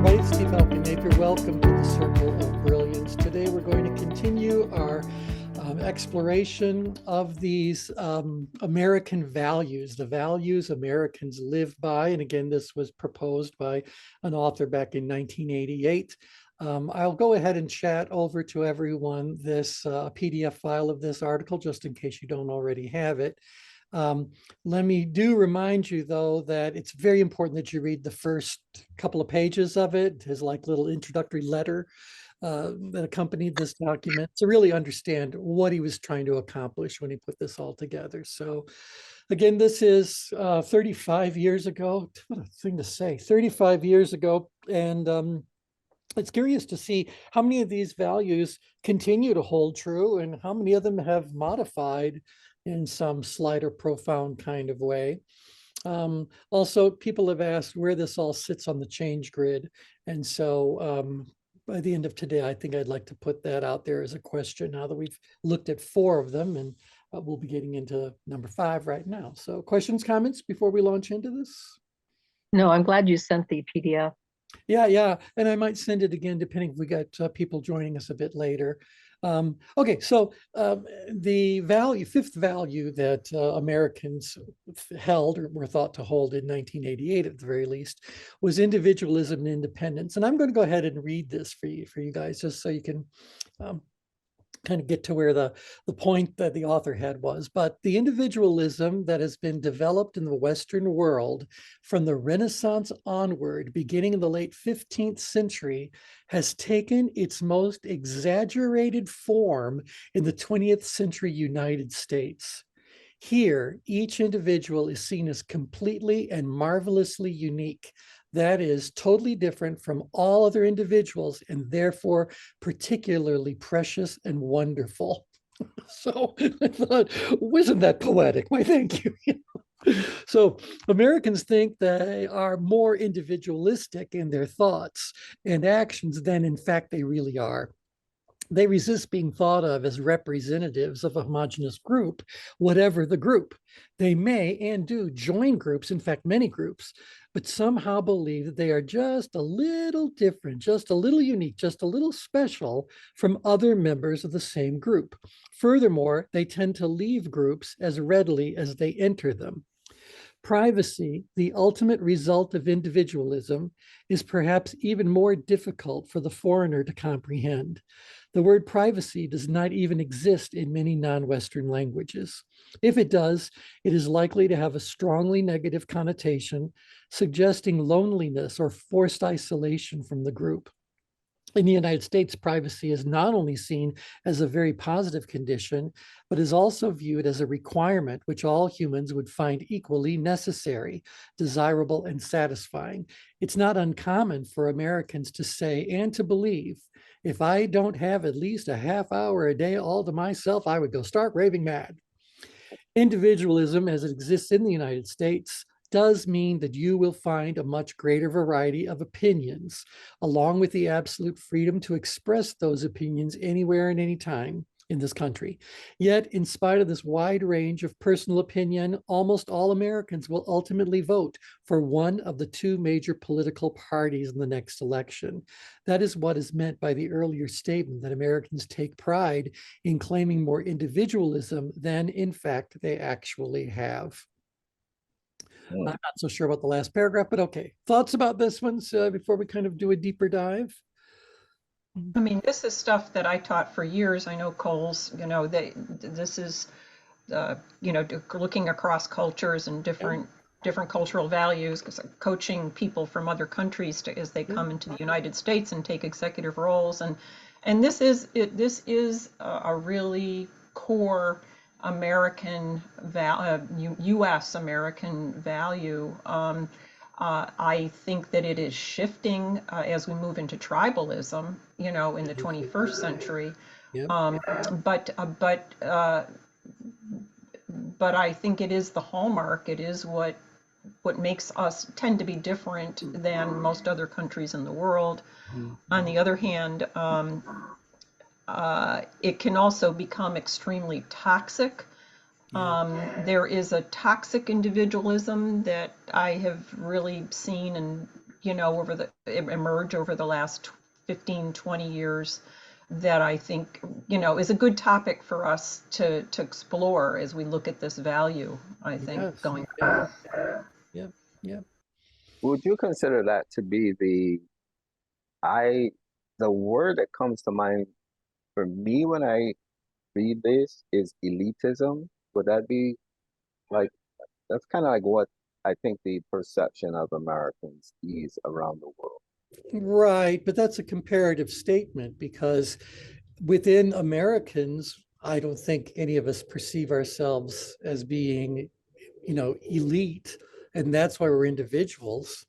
everybody, Steve Napier. Welcome to the Circle of Brilliance. Today we're going to continue our exploration of these American values, the values Americans live by. And again, this was proposed by an author back in 1988. I'll go ahead and chat over to everyone this PDF file of this article, just in case you don't already have it. Let me remind you, though, that it's very important that you read the first couple of pages of it, his like little introductory letter that accompanied this document, to really understand what he was trying to accomplish when he put this all together. So again, this is 35 years ago. What a thing to say, 35 years ago. And it's curious to see how many of these values continue to hold true and how many of them have modified in some slight or profound kind of way. Also, people have asked where this all sits on the change grid. And so by the end of today, I think I'd like to put that out there as a question now that we've looked at 4 of them, and we'll be getting into number 5 right now. So questions, comments before we launch into this? No, I'm glad you sent the PDF. Yeah. And I might send it again, depending if we got people joining us a bit later. Okay, so the fifth value that Americans held or were thought to hold in 1988 at the very least was individualism and independence. And I'm going to go ahead and read this for you guys, just so you can kind of get to where the point that the author had was. But the individualism that has been developed in the Western world from the Renaissance onward, beginning in the late 15th century, has taken its most exaggerated form in the 20th century United States. Here, each individual is seen as completely and marvelously unique. That is totally different from all other individuals and therefore particularly precious and wonderful. So I thought, wasn't that poetic? Why, thank you. So Americans think they are more individualistic in their thoughts and actions than in fact they really are. They resist being thought of as representatives of a homogenous group, whatever the group. They may and do join groups, in fact, many groups, but somehow believe that they are just a little different, just a little unique, just a little special from other members of the same group. Furthermore, they tend to leave groups as readily as they enter them. Privacy, the ultimate result of individualism, is perhaps even more difficult for the foreigner to comprehend. The word privacy does not even exist in many non-Western languages. If it does, it is likely to have a strongly negative connotation, suggesting loneliness or forced isolation from the group. In the United States, privacy is not only seen as a very positive condition, but is also viewed as a requirement which all humans would find equally necessary, desirable, and satisfying. It's not uncommon for Americans to say and to believe, if I don't have at least a half hour a day all to myself, I would go stark raving mad. Individualism, as it exists in the United States, does mean that you will find a much greater variety of opinions, along with the absolute freedom to express those opinions anywhere and anytime in this country. Yet, in spite of this wide range of personal opinion, almost all Americans will ultimately vote for one of the 2 major political parties in the next election. That is what is meant by the earlier statement that Americans take pride in claiming more individualism than, in fact, they actually have. I'm not so sure about the last paragraph, but okay. Thoughts about this one before we kind of do a deeper dive? I mean, this is stuff that I taught for years. I know Coles, this is, looking across cultures and different cultural values, because coaching people from other countries as they come into the United States and take executive roles. And this is a really core American U.S. American value. I think that it is shifting as we move into tribalism, in the 21st century. Yep. But I think it is the hallmark. It is what makes us tend to be different than most other countries in the world. Mm-hmm. On the other hand, it can also become extremely toxic. There is a toxic individualism that I have really seen and emerge over the last 15, 20 years that I think, is a good topic for us to explore as we look at this value, I think, Yes. going Yeah. forward. Yeah. Yeah. Would you consider that to be the word that comes to mind for me when I read this is elitism? Would that be like, that's kind of like what I think the perception of Americans is around the world. Right, but that's a comparative statement because within Americans, I don't think any of us perceive ourselves as being, elite, and that's why we're individuals.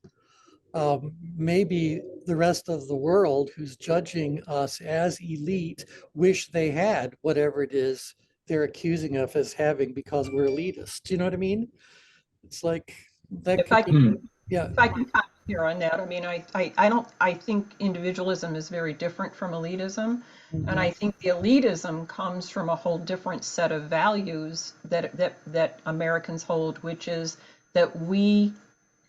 Maybe the rest of the world who's judging us as elite wish they had whatever it is they're accusing us as having because we're elitist. Do you know what I mean? It's like that If I could be, can, yeah. if I can comment here on that, I mean, I think individualism is very different from elitism. And I Mhm. think the elitism comes from a whole different set of values that Americans hold, which is that we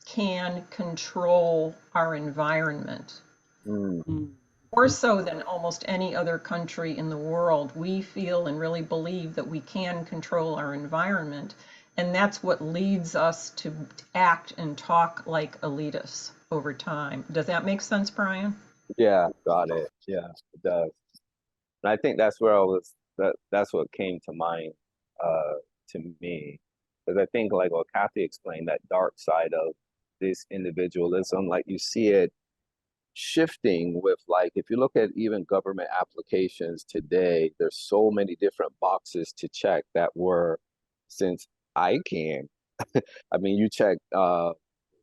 can control our environment. Mm, Mm. More so than almost any other country in the world, we feel and really believe that we can control our environment. And that's what leads us to act and talk like elitists over time. Does that make sense, Brian? yeah, got it. Yeah, it does. And I think that's where that's what came to mind uh, to me. Because I think like what Kathy explained, that dark side of this individualism, like you see it shifting with like if you look at even government applications today, there's so many different boxes to check that were since I can. I mean, you check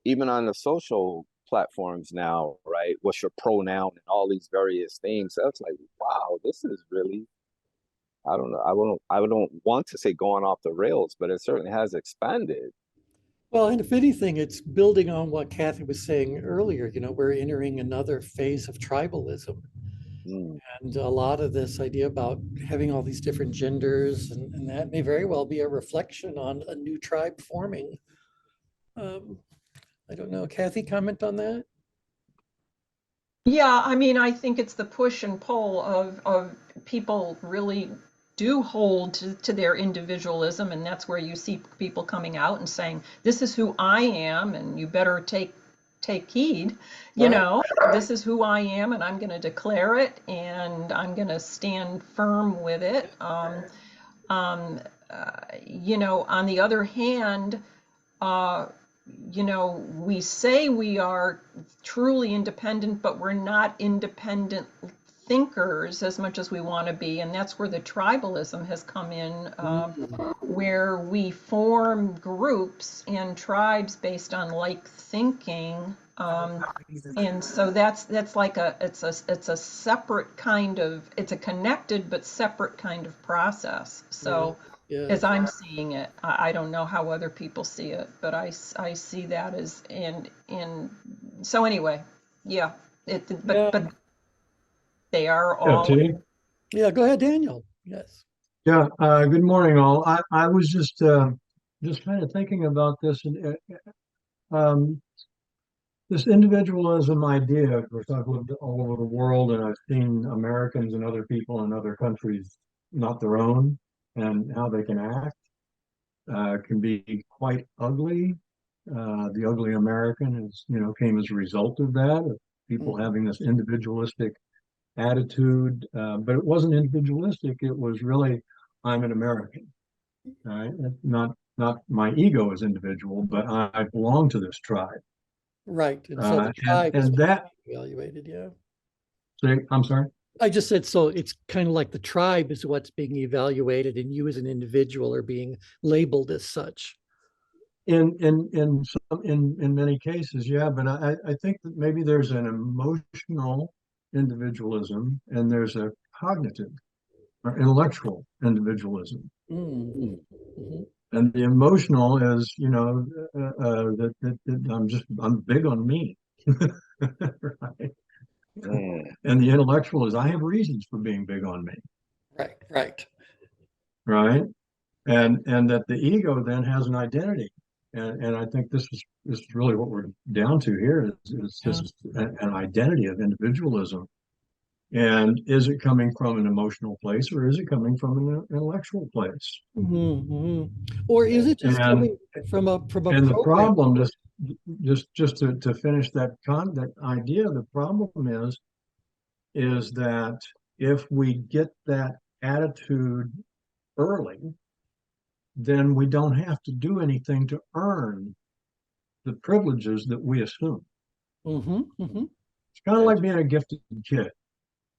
even on the social platforms now, right? What's your pronoun and all these various things. So it's like, wow, this is really, I don't know. I don't want to say going off the rails, but it certainly has expanded. Well, and if anything, it's building on what Kathy was saying earlier. We're entering another phase of tribalism. Mm. And a lot of this idea about having all these different genders, and that may very well be a reflection on a new tribe forming. Um, I don't know. Kathy, comment on that? Yeah, I mean, I think it's the push and pull of people really do hold to their individualism, and that's where you see people coming out and saying, "This is who I am, and you better take heed." Right. This is who I am, and I'm going to declare it, and I'm going to stand firm with it. Um, on the other hand, uh, we say we are truly independent, but we're not independent thinkers as much as we want to be. And that's where the tribalism has come in, Mm. where we form groups and tribes based on like thinking. And so that's like it's a separate kind of, it's a connected but separate kind of process. Yeah. So Yeah. as I'm seeing it, I don't know how other people see it, but I see that as so anyway, yeah, Yeah. but they are Yeah, all, T. Yeah. Go ahead, Daniel. Yes. Yeah, good morning, all. I was just kind of thinking about this and this individualism idea. Of course, I've lived all over the world, and I've seen Americans and other people in other countries not their own, and how they can act can be quite ugly. The ugly American came as a result of that, of people Mhm. having this individualistic attitude, but it wasn't individualistic. It was really, I'm an American, right? Not my ego as individual, but I belong to this tribe. Right. And so the And tribe is and that, being evaluated. Yeah. I'm sorry. I just said so it's kind of like the tribe is what's being evaluated, and you as an individual are being labeled as such. In many cases, yeah, but I think that maybe there's an emotional individualism and there's a cognitive or intellectual individualism. Mm. Mhm. And the emotional is, that I'm big on me. Right. Mm. And the intellectual is I have reasons for being big on me. Right. Right. Right. And that the ego then has an identity. And I think this is really what we're down to here is Yeah. just an identity of individualism. And is it coming from an emotional place or is it coming from an intellectual place? Mhm. Or is it just And coming from a and the program? problem just to finish that idea, the problem is that if we get that attitude early, then we don't have to do anything to earn the privileges that we assume. Hmm. Hmm. It's kind of like being a gifted kid,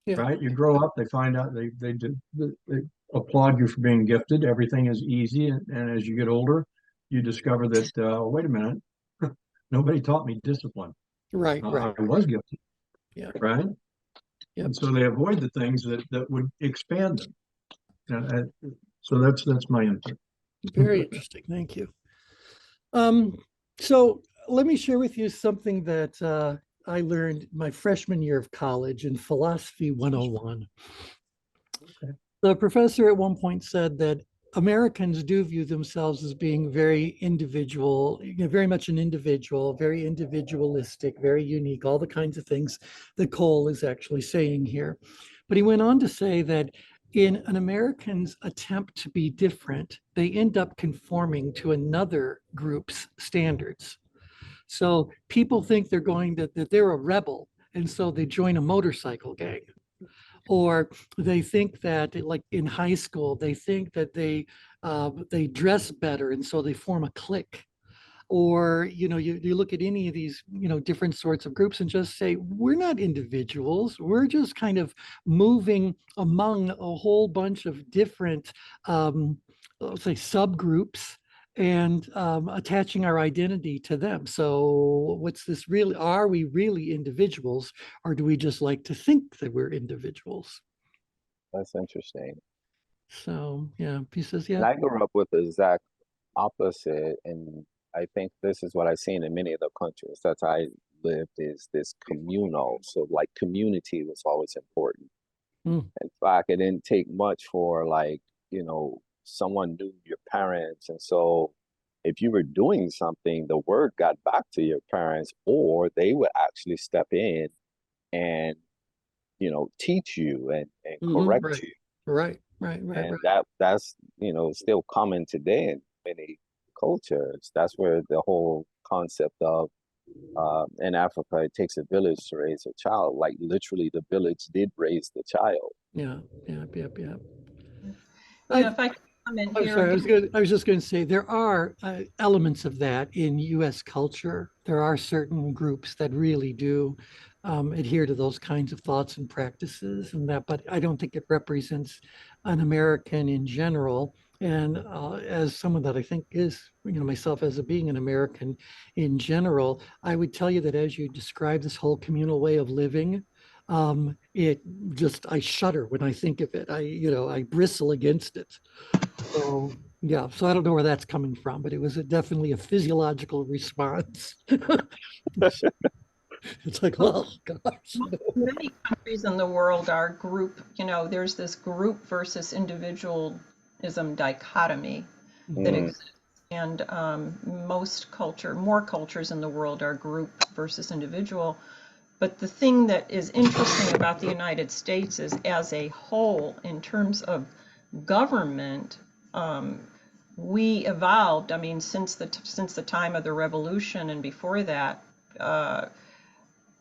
Yeah. right? You grow up, they find out they applaud you for being gifted. Everything is easy, and as you get older, you discover that wait a minute, nobody taught me discipline. Right. Right. I was gifted, Yeah. right? Yep. And so they avoid the things that would expand them. So that's my input. Very interesting. Thank you. Um, so let me share with you something that I learned my freshman year of college in Philosophy 101. Okay. The professor at one point said that Americans do view themselves as being very individual, very much an individual, very individualistic, very unique, all the kinds of things that Cole is actually saying here. But he went on to say that in an American's attempt to be different, they end up conforming to another group's standards. So people think that they're a rebel, and so they join a motorcycle gang. Or they think that, like in high school, they think that they dress better, and so they form a clique. Or you look at any of these different sorts of groups and just say we're not individuals, we're just kind of moving among a whole bunch of different let's say subgroups and attaching our identity to them. So what's this really, are we really individuals, or do we just like to think that we're individuals? That's interesting. So yeah, he says, And yeah. I grew up with the exact opposite, and I think this is what I've seen in many of the countries that I lived is this communal. So like community was always important. Mm, In fact, it didn't take much for like, someone knew your parents. And so if you were doing something, the word got back to your parents, or they would actually step in and, teach you and mhm, correct right, you. right. And that's, still common today in many cultures. That's where the whole concept of in Africa, it takes a village to raise a child. Like literally, the village did raise the child. Yeah, yeah. Yeah, I, if I could comment I'm here, I sorry. could, I was just going to say there are elements of that in U.S. culture. There are certain groups that really do adhere to those kinds of thoughts and practices, and that. But I don't think it represents an American in general. And as someone that I think is, myself as a being an American in general, I would tell you that as you describe this whole communal way of living, it just I shudder when I think of it. I bristle against it. So yeah, so I don't know where that's coming from, but it was definitely a physiological response. It's like, oh gosh. many countries in the world are group, there's this group versus individualism dichotomy that Mhm. Mm, exists. And more cultures in the world are group versus individual. But the thing that is interesting about the United States is, as a whole, in terms of government, we evolved. I mean, since the time of the revolution and before that, uh,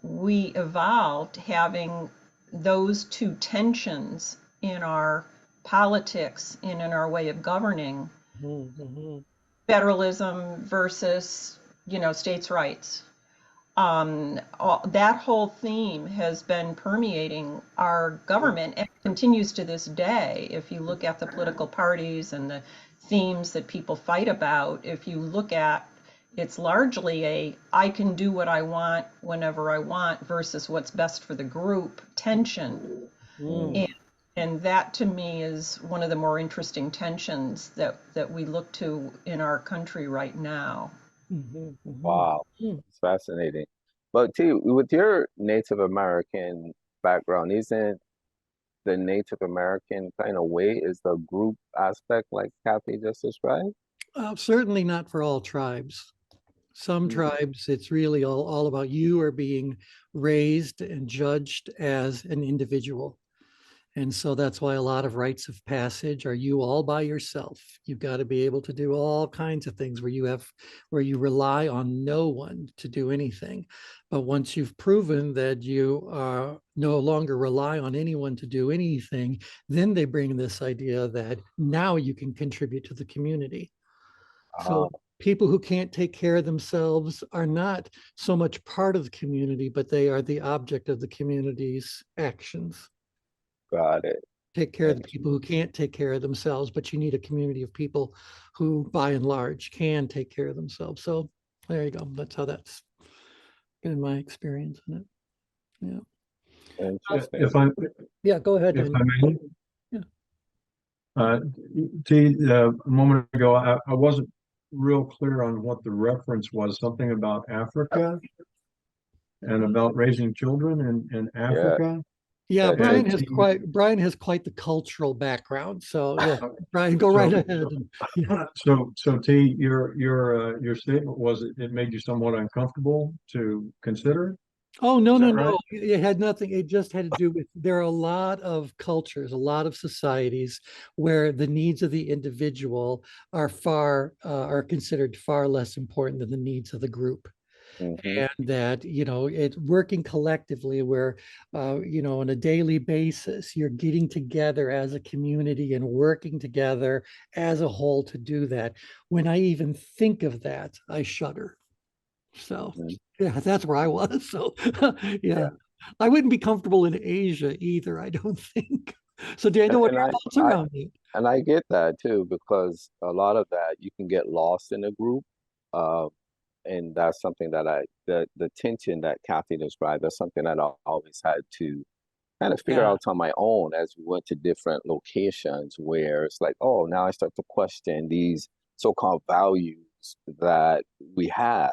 we evolved having those two tensions in our politics and in our way of governing: Mhm. federalism versus, states' rights. That whole theme has been permeating our government and continues to this day. If you look at the political parties and the themes that people fight about, if you look at, it's largely I can do what I want whenever I want versus what's best for the group tension. Mhm. And, and that to me is one of the more interesting tensions that we look to in our country right now. Mhm. Mhm. wow, Mhm. it's fascinating. But too, with your Native American background, isn't the Native American kind of way is the group aspect like Kathy just described? Certainly not for all tribes. Some Mm. tribes, it's really all about you are being raised and judged as an individual. And so that's why a lot of rites of passage are you all by yourself. You've got to be able to do all kinds of things where you rely on no one to do anything. But once you've proven that you no longer rely on anyone to do anything, then they bring this idea that now you can contribute to the community. Ah, So people who can't take care of themselves are not so much part of the community, but they are the object of the community's actions. got it. Take care of the And people who can't take care of themselves, but you need a community of people who, by and large, can take care of themselves. So there you go. That's how that's been my experience in it. Yeah. If interesting. I, Yeah. Go ahead. if And I may, yeah. uh, T, a moment ago, I wasn't real clear on what the reference was, something about Africa and about raising children in Yeah, Africa. Yeah. yeah. And T, Brian has quite the cultural background. So yeah, uh, Brian, go right so, ahead. And, yeah. so T, your statement was it made you somewhat uncomfortable to consider. Oh, no, Is no, that right? no. It had nothing. It just had to do with there are a lot of cultures, a lot of societies where the needs of the individual are considered far less important than the needs of the group. Hmm. And that, it's working collectively where, on a daily basis, you're getting together as a community and working together as a whole to do that. When I even think of that, I shudder. So Hmm. yeah, that's where I was. So Yeah, yeah, I wouldn't be comfortable in Asia either, I don't think. So Daniel, what and are your I, thoughts I, around it? and I get that too because a lot of that you can get lost in a group, uh, and that's something that the tension that Kathy described. That's something that I always had to kind of figure Yeah. out on my own as we went to different locations where it's like, oh, now I start to question these so-called values that we had,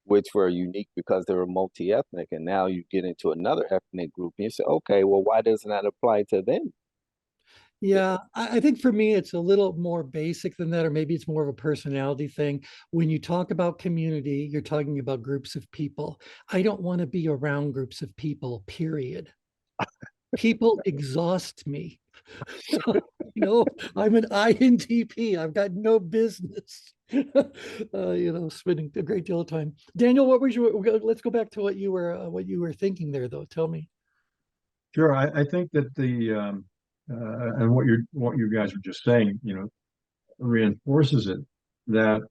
which were unique because they were multi-ethnic. And now you get into another ethnic group and you say, okay, well, why doesn't that apply to them? Yeah, I think for me, it's a little more basic than that, or maybe it's more of a personality thing. When you talk about community, you're talking about groups of people. I don't want to be around groups of people, period. People exhaust me. So, I'm an INTP. I've got no business, spending a great deal of time. Daniel, let's go back to what you were thinking there, though. Tell me. Sure, I think that and what you guys are just saying, reinforces it that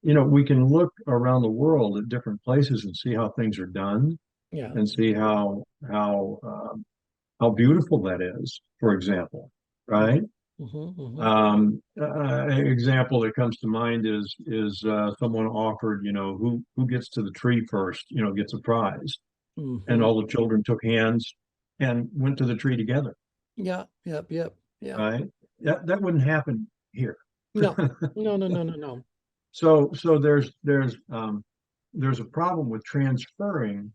we can look around the world at different places and see how things are done Yeah. and see how beautiful that is, for example, right? Mm-hmm, Example that comes to mind is someone offered, who gets to the tree first, gets a prize, and mm-hmm. all the children took hands and went to the tree together, Yeah. Yep. Yep. Yeah. right? That wouldn't happen here. No. No. No. No. No. No. So there's a problem with transferring,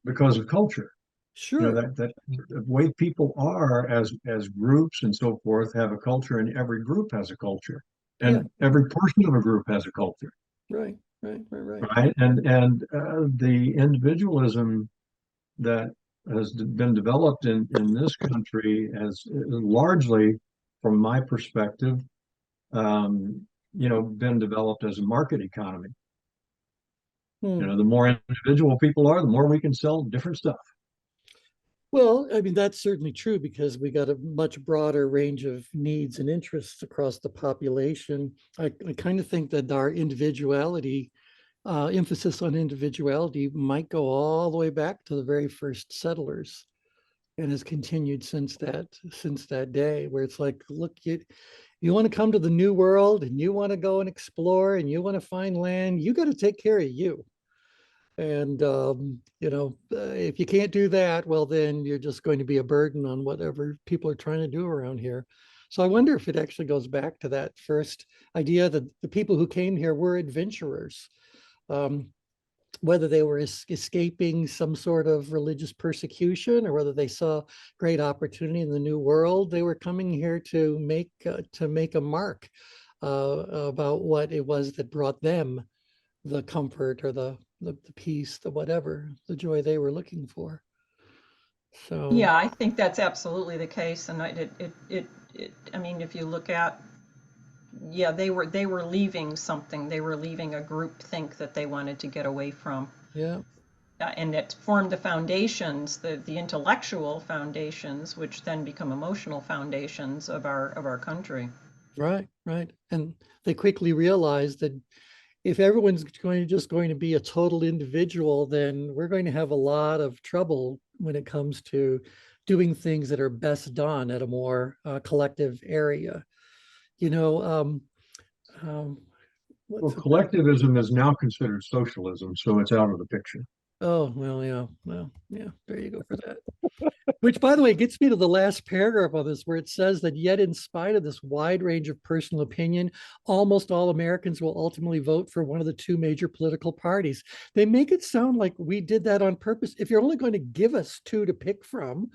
because of culture. Sure. That the way people are as groups and so forth have a culture, and every group has a culture, Yeah. and every person of a group has a culture, Right. Right. Right. Right. right? And the individualism that has been developed in this country has largely, from my perspective, been developed as a market economy. Hmm. The more individual people are, the more we can sell different stuff. Well, I mean, that's certainly true because we got a much broader range of needs and interests across the population. I kind of think that our individuality, emphasis on individuality might go all the way back to the very first settlers and has continued since that day where it's like, look, you want to come to the new world and you want to go and explore and you want to find land, you got to take care of you. And, if you can't do that, well, then you're just going to be a burden on whatever people are trying to do around here. So I wonder if it actually goes back to that first idea that the people who came here were adventurers. Um, whether they were escaping some sort of religious persecution or whether they saw great opportunity in the new world, they were coming here to make a mark about what it was that brought them the comfort or the peace, the whatever, the joy they were looking for. So Yeah, I think that's absolutely the case, and I mean, if you look at, yeah, they were leaving something. They were leaving a group think that they wanted to get away from. yeah, And it formed the foundations, the intellectual foundations, which then become emotional foundations of our country. right, right. And they quickly realized that if everyone's going to be a total individual, then we're going to have a lot of trouble when it comes to doing things that are best done at a more collective area. You know, Well, collectivism is now considered socialism, so it's out of the picture. oh, well, yeah, there you go for that. Which, by the way, gets me to the last paragraph of this, where it says that yet, in spite of this wide range of personal opinion, almost all Americans will ultimately vote for one of the two major political parties. They make it sound like we did that on purpose. If you're only going to give us two to pick from,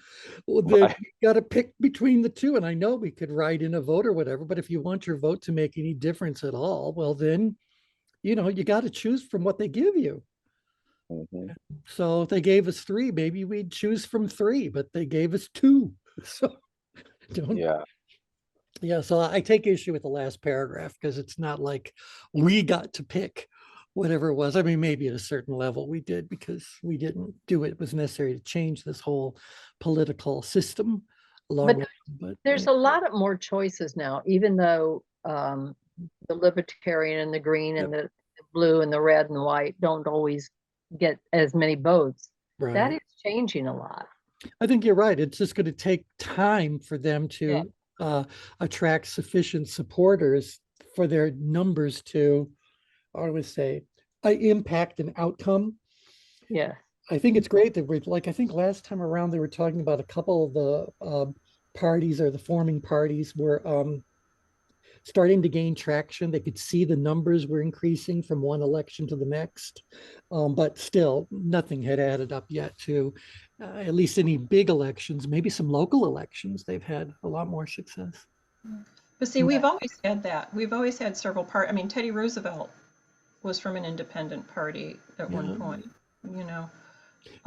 well, then Right. you got to pick between the two. And I know we could write in a vote or whatever, but if you want your vote to make any difference at all, well, then, you got to choose from what they give you. Mhm. So if they gave us three, maybe we'd choose from three, but they gave us two. So don't, Yeah. yeah. So I take issue with the last paragraph because it's not like we got to pick whatever it was. I mean, maybe at a certain level we did because we didn't do it. It was necessary to change this whole political system along with, but There's a lot of more choices now, even though the libertarian and the green and the blue and the red and the white don't always get as many votes. That right. is changing a lot. I think you're right. It's just going to take time for them Yeah. to attract sufficient supporters for their numbers to, I would say, impact an outcome. Yeah. I think it's great that we're like, I think last time around they were talking about a couple of the parties or the forming parties were starting to gain traction. They could see the numbers were increasing from one election to the next, but still nothing had added up yet to at least any big elections. Maybe some local elections, they've had a lot more success. But see, we've always had that. We've always had several I mean, Teddy Roosevelt was from an independent party at one Yeah. point, you know.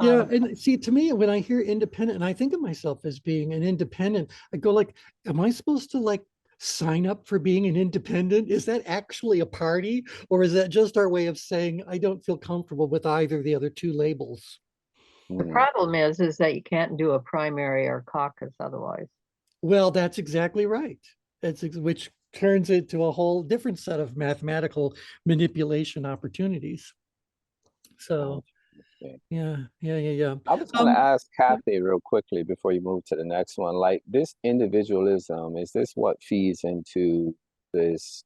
Yeah, and see, to me, when I hear independent, and I think of myself as being an independent, I go like, am I supposed to like sign up for being an independent? Is that actually a party, or is that just our way of saying I don't feel comfortable with either of the other two labels? The Mm. problem is that you can't do a primary or caucus otherwise. Well, that's exactly right. Which turns it to a whole different set of mathematical manipulation opportunities. So, Okay. yeah. I was going to ask Kathy real quickly before you move to the next one. Like this individualism, is this what feeds into this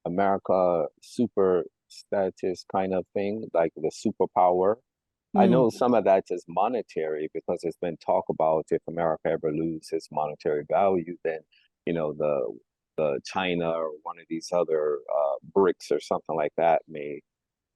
America super status kind of thing, like the superpower? I hmm, know some of that is monetary because there's been talk about if America ever loses monetary value, then the China or one of these other BRICS or something like that may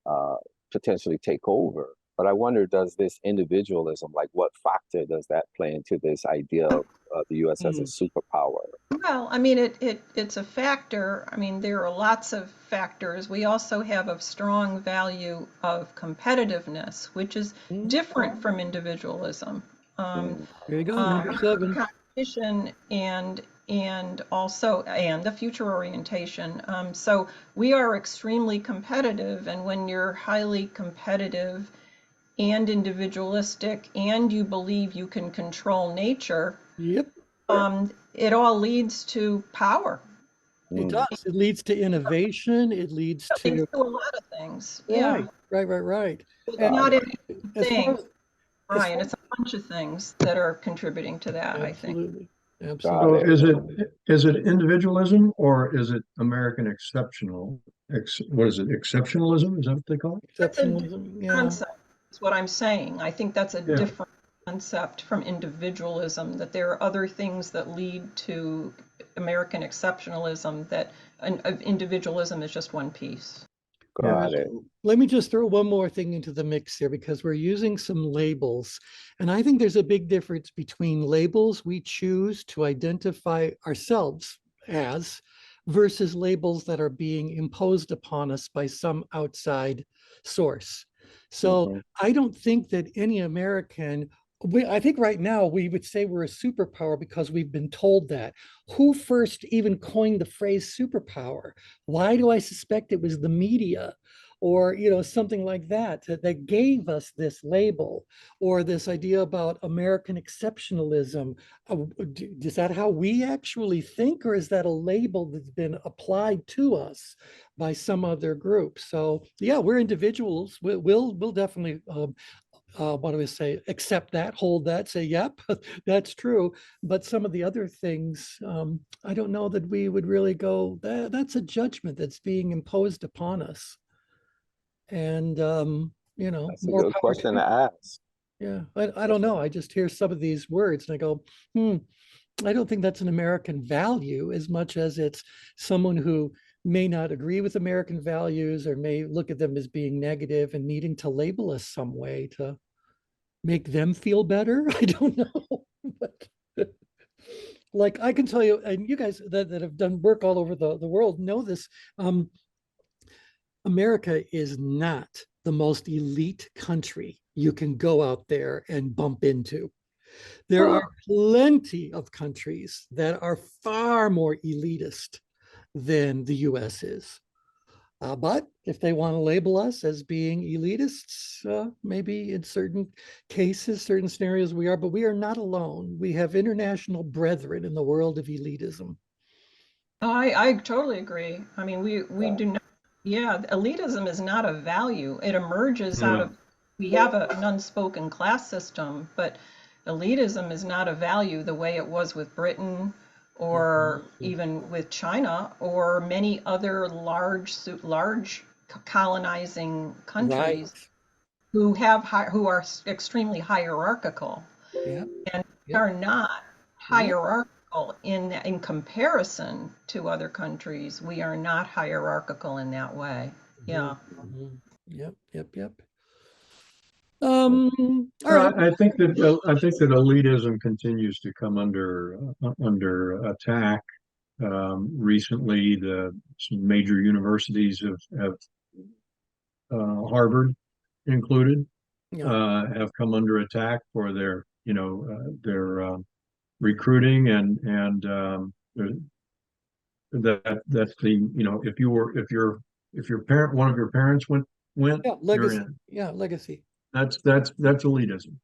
uh, potentially take over. But I wonder, does this individualism, like what factor does that play into this idea of the U.S. as a hmm, superpower? Well, I mean, it's a factor. I mean, there are lots of factors. We also have a strong value of competitiveness, which is hmm. different from individualism. Mm, There you go, number 7. Competition and also the future orientation. So we are extremely competitive, and when you're highly competitive and individualistic, and you believe you can control nature, Yep. it all leads to power. It mm, does. It leads to innovation. It leads It leads to to a lot of things. Yeah, right. it's And got not it. any as far thing, as as Brian. far It's a bunch of things that are contributing to that, I think. absolutely, Got So absolutely. it. is it individualism or is it American what is it, exceptionalism? Is that what they call it? That's a Exceptionalism. Yeah. concept, is what I'm saying. I think that's a Yeah. different concept from individualism, that there are other things that lead to American exceptionalism, that individualism is just one piece. Got it. Let me just throw one more thing into the mix here because we're using some labels. And I think there's a big difference between labels we choose to identify ourselves as versus labels that are being imposed upon us by some outside source. So Mhm. I don't think that any American, I think right now we would say we're a superpower because we've been told that. Who first even coined the phrase superpower? Why do I suspect it was the media or something like that gave us this label or this idea about American exceptionalism? Is that how we actually think, or is that a label that's been applied to us by some other group? So yeah, we're individuals. We'll definitely what do we say, accept that, hold that, say, yep, that's true. But some of the other things, I don't know that we would really go, that's a judgment that's being imposed upon us. And, That's a more good power question to, to ask. yeah, I don't know. I just hear some of these words and I go, I don't think that's an American value as much as it's someone who may not agree with American values or may look at them as being negative and needing to label us some way to make them feel better. I don't know. But like I can tell you, and you guys that have done work all over the world know this. America is not the most elite country you can go out there and bump into. There are plenty of countries that are far more elitist than the US is. But if they want to label us as being elitists, maybe in certain cases, certain scenarios we are, but we are not alone. We have international brethren in the world of elitism. I totally agree. I mean, we do not, yeah, elitism is not a value. It emerges out Yeah. of, we have an unspoken class system, but elitism is not a value the way it was with Britain or even with China or many other large colonizing Right. countries who are extremely hierarchical Yep. and Yep. are not Yep. hierarchical in comparison to other countries. We are not hierarchical in that way. Yeah. Mhm. Yep. Yep. Yep. Mm. All right. I think that elitism continues to come under attack. Recently, some major universities have Harvard included, Yeah. have come under attack for their recruiting and that's the if your parent one of your parents went, Yeah. you're Legacy. in. Yeah. Legacy. That's elitism.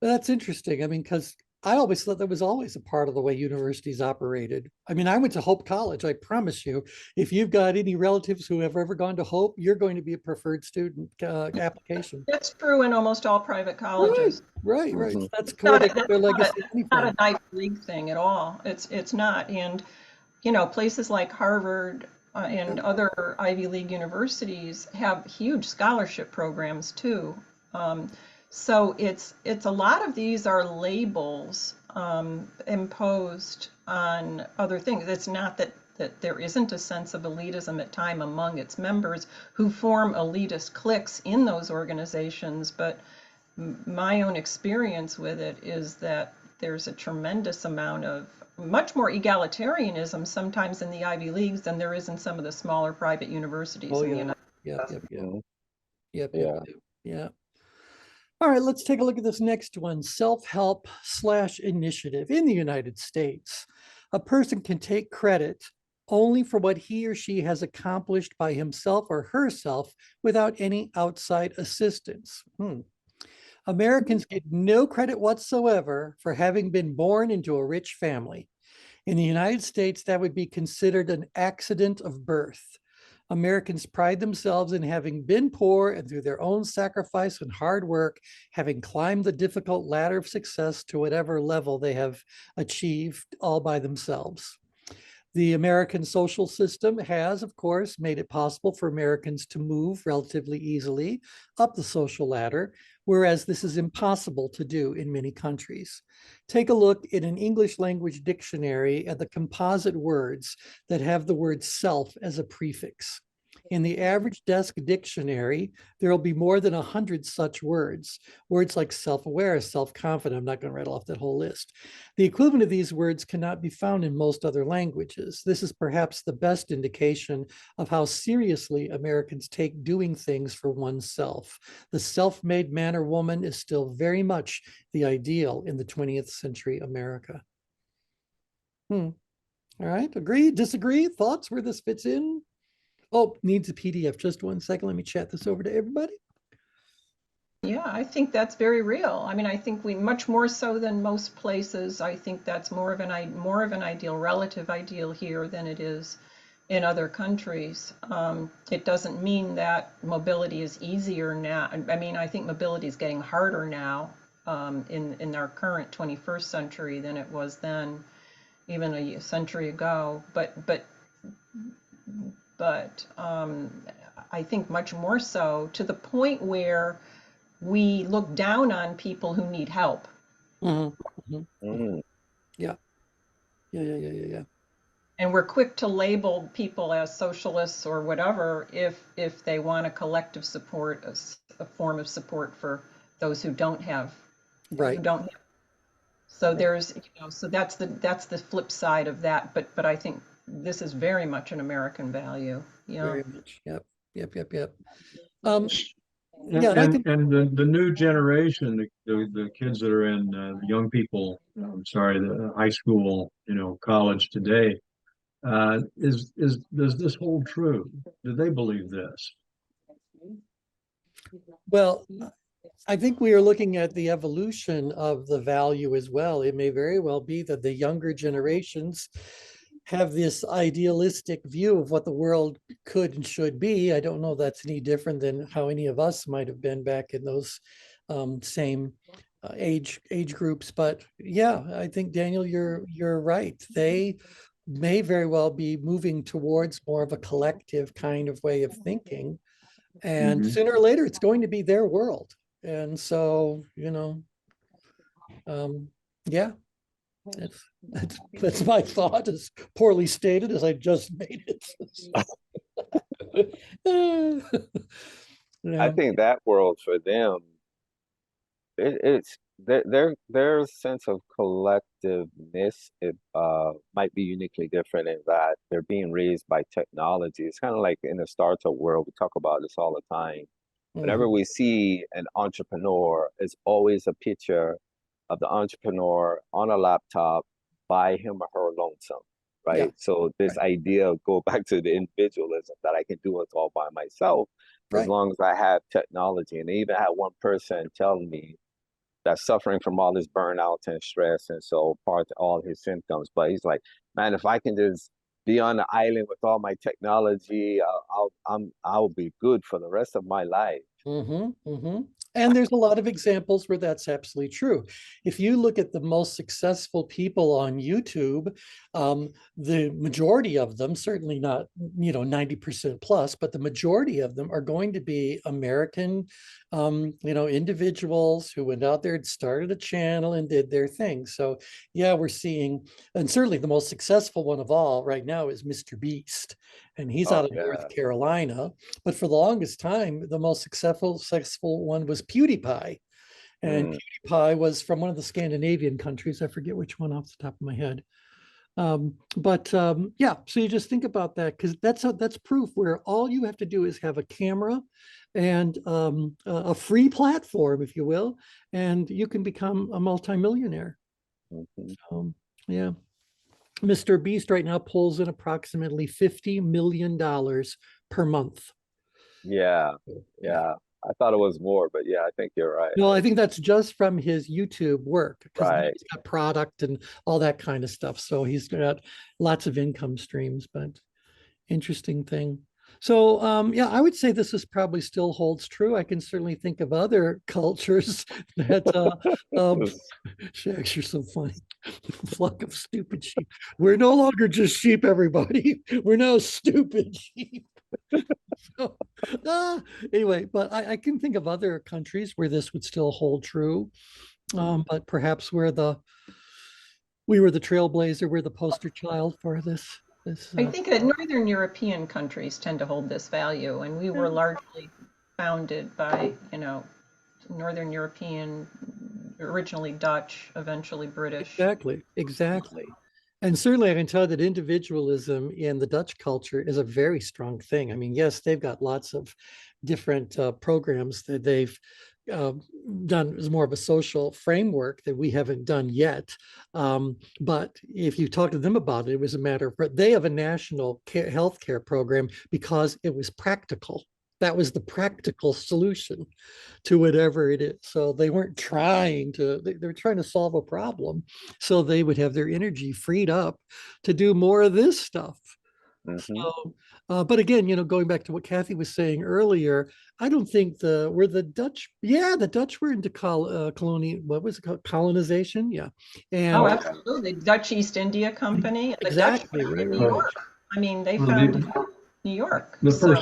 That's interesting. I mean, because I always thought that was always a part of the way universities operated. I mean, I went to Hope College. I promise you, if you've got any relatives who have ever gone to Hope, you're going to be a preferred student application. That's true in almost all private Right, colleges. right. Mhm. That's It's where not they a, get their legacy not anyway. a Ivy League thing at all. It's not. And, places like Harvard and other Ivy League universities have huge scholarship programs too. Um, so it's a lot of these are labels imposed on other things. It's not that there isn't a sense of elitism at time among its members who form elitist cliques in those organizations, but my own experience with it is that there's a tremendous amount of much more egalitarianism sometimes in the Ivy Leagues than there is in some of the smaller private universities Oh in the yeah. United Yep, yep, yep. Mhm. Yep, yep, Yeah. yep. Yeah. All right, let's take a look at this next one. Self-help/initiative. In the United States, a person can take credit only for what he or she has accomplished by himself or herself without any outside assistance. Americans get no credit whatsoever for having been born into a rich family. In the United States, that would be considered an accident of birth. Americans pride themselves in having been poor and through their own sacrifice and hard work, having climbed the difficult ladder of success to whatever level they have achieved all by themselves. The American social system has, of course, made it possible for Americans to move relatively easily up the social ladder, whereas this is impossible to do in many countries. Take a look in an English language dictionary at the composite words that have the word self as a prefix. In the average desk dictionary, there will be more than 100 such words. Words like self-aware, self-confident. I'm not going to rattle off that whole list. The equivalent of these words cannot be found in most other languages. This is perhaps the best indication of how seriously Americans take doing things for oneself. The self-made man or woman is still very much the ideal in the 20th century America. All right, agree, disagree, thoughts where this fits in? Oh, needs a PDF. Just one second. Let me chat this over to everybody. Yeah, I think that's very real. I mean, I think we much more so than most places. I think that's more of an ideal, relative ideal here than it is in other countries. It doesn't mean that mobility is easier now. I mean, I think mobility is getting harder now in our current 21st century than it was then, even a century ago. But I think much more so, to the point where we look down on people who need help. Mm. Yeah. And we're quick to label people as socialists or whatever if they want a collective support, a form of support for those who don't have. Right. Who don't have. So there's, so that's the flip side of that. But I think this is very much an American value. Yeah. Very much. Yep. Yeah, And the new generation, the kids that are in the young people, I'm sorry, the high school, college today, does this hold true? Do they believe this? Well, I think we are looking at the evolution of the value as well. It may very well be that the younger generations have this idealistic view of what the world could and should be. I don't know if that's any different than how any of us might have been back in those same age groups. But yeah, I think, Daniel, you're right. They may very well be moving towards more of a collective kind of way of thinking. And sooner or later, it's going to be their world. And so, yeah, that's my thought, as poorly stated as I just made it. I think that world for them, it's their sense of collectiveness. It might be uniquely different in that they're being raised by technology. It's kind of like in the startup world. We talk about this all the time. Whenever we see an entrepreneur, it's always a picture of the entrepreneur on a laptop by him or her lonesome, right? Yeah. So this idea of go back to the individualism that I can do it all by myself, as long as I have technology. And they even had one person tell me that's suffering from all this burnout and stress, and so part of all his symptoms. But he's like, man, if I can just be on the island with all my technology, I'll be good for the rest of my life. And there's a lot of examples where that's absolutely true. If you look at the most successful people on YouTube, the majority of them, certainly not 90% plus, but the majority of them are going to be American, individuals who went out there and started a channel and did their thing. So yeah, we're seeing, and certainly the most successful one of all right now is Mr. Beast, and he's out of North Carolina. But for the longest time, the most successful one was PewDiePie. And PewDiePie was from one of the Scandinavian countries. I forget which one off the top of my head. Yeah, so you just think about that, because that's proof where all you have to do is have a camera and a free platform, if you will, and you can become a multimillionaire. Yeah. Mr. Beast right now pulls in approximately $50 million per month. Yeah. I thought it was more, but yeah, I think you're right. No, I think that's just from his YouTube work, because he's got product and all that kind of stuff. So he's got lots of income streams, but interesting thing. So yeah, I would say this is probably still holds true. I can certainly think of other cultures that Shax, you're so funny. Flock of stupid sheep. We're no longer just sheep, everybody. We're now stupid sheep. So, anyway, but I can think of other countries where this would still hold true. But perhaps we were the trailblazer, we're the poster child for this. This, I think that Northern European countries tend to hold this value, and we were largely founded by, Northern European, originally Dutch, eventually British. exactly. And certainly I can tell that individualism in the Dutch culture is a very strong thing. I mean, yes, they've got lots of different programs that they've uh, done as more of a social framework that we haven't done yet. But if you talk to them about it, it was a matter of, they have a national healthcare program because it was practical. That was the practical solution to whatever it is. So they weren't trying to, they were trying to solve a problem. So they would have their energy freed up to do more of this stuff. Mm-hmm. So, but again, going back to what Kathy was saying earlier, I don't think were the Dutch, the Dutch were into what was it called? Colonization. Yeah. Oh, And absolutely. Dutch East India Company. The Dutch exactly, founded right, New right. York. I mean, they Well, founded New York. the So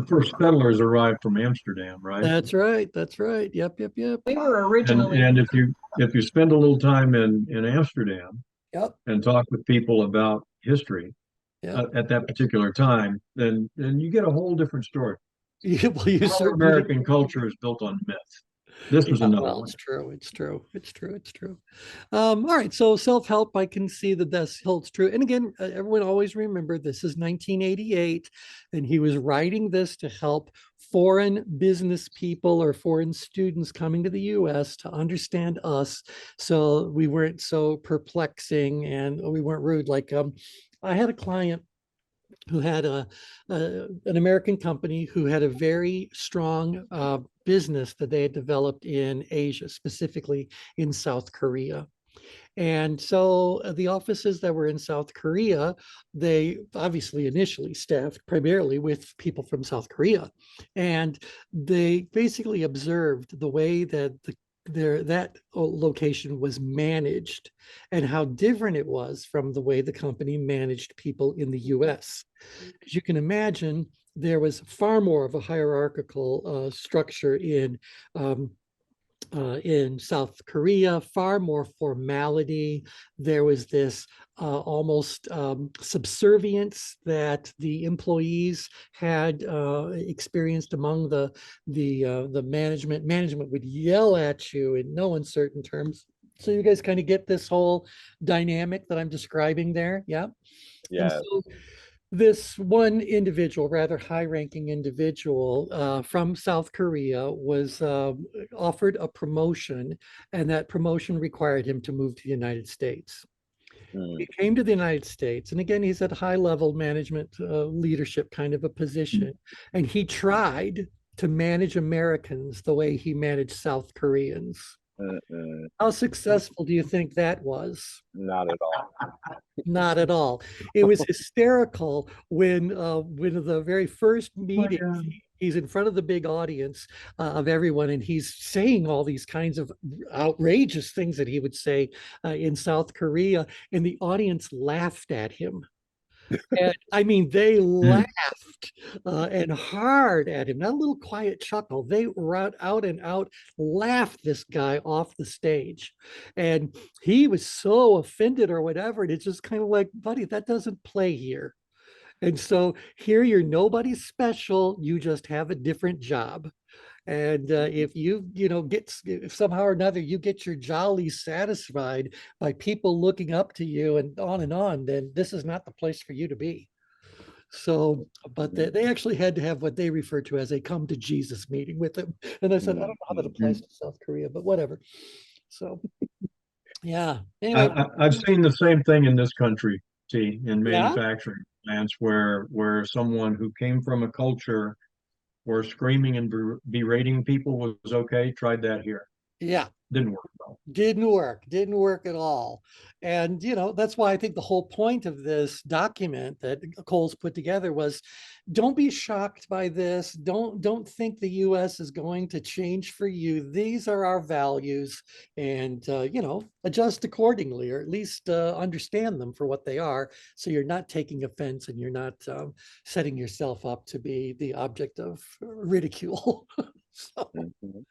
first settlers arrived from Amsterdam, right? That's right. That's right. Yep. we were And originally, if you spend a little time in Amsterdam Yep. and talk with people about history Yep. at that particular time, then you get a whole different story. Well, you All certainly American culture is built on myth. This was Yeah, another well, one. it's true. It's true. It's true. It's true. All right. So self-help, I can see that this holds true. And again, everyone always remember this is 1988, and he was writing this to help foreign business people or foreign students coming to the U.S. to understand us, so we weren't so perplexing and we weren't rude. Like I had a client who had an American company who had a very strong business that they had developed in Asia, specifically in South Korea. And so the offices that were in South Korea, they obviously initially staffed primarily with people from South Korea. And they basically observed the way that that location was managed and how different it was from the way the company managed people in the US. As you can imagine, there was far more of a hierarchical structure in South Korea, far more formality. There was this almost subservience that the employees had experienced among the management. Management would yell at you in no uncertain terms. So you guys kind of get this whole dynamic that I'm describing there, yeah? And Yeah. so this one individual, rather high-ranking individual from South Korea, was offered a promotion, and that promotion required him to move to the United States. Mm. He came to the United States, and again, he's at high-level management leadership kind of a position, and he tried to manage Americans the way he managed South Koreans. Mm-mm. How successful do you think that was? Not at all. Not at all. It was hysterical when the very first meeting, he's in front of the big audience of everyone, and he's saying all these kinds of outrageous things that he would say in South Korea, and the audience laughed at him. And I mean, they laughed and hard at him, not a little quiet chuckle. They out and out laughed this guy off the stage. And he was so offended or whatever. And it's just kind of like, buddy, that doesn't play here. And so here you're nobody special. You just have a different job. And if if somehow or another you get your jolly satisfied by people looking up to you and on, then this is not the place for you to be. So, but they actually had to have what they refer to as a come to Jesus meeting with him. And I said, I don't know how that applies to South Korea, but whatever. So, yeah. Anyway, I've seen the same thing in this country, see, in yeah, manufacturing plants where someone who came from a culture where screaming and berating people was okay, tried that here. yeah. Didn't work well. Didn't work at all. And that's why I think the whole point of this document that Cole's put together was, don't be shocked by this. Don't think the US is going to change for you. These are our values, and adjust accordingly, or at least understand them for what they are, so you're not taking offense and you're not setting yourself up to be the object of ridicule. So, Mhm.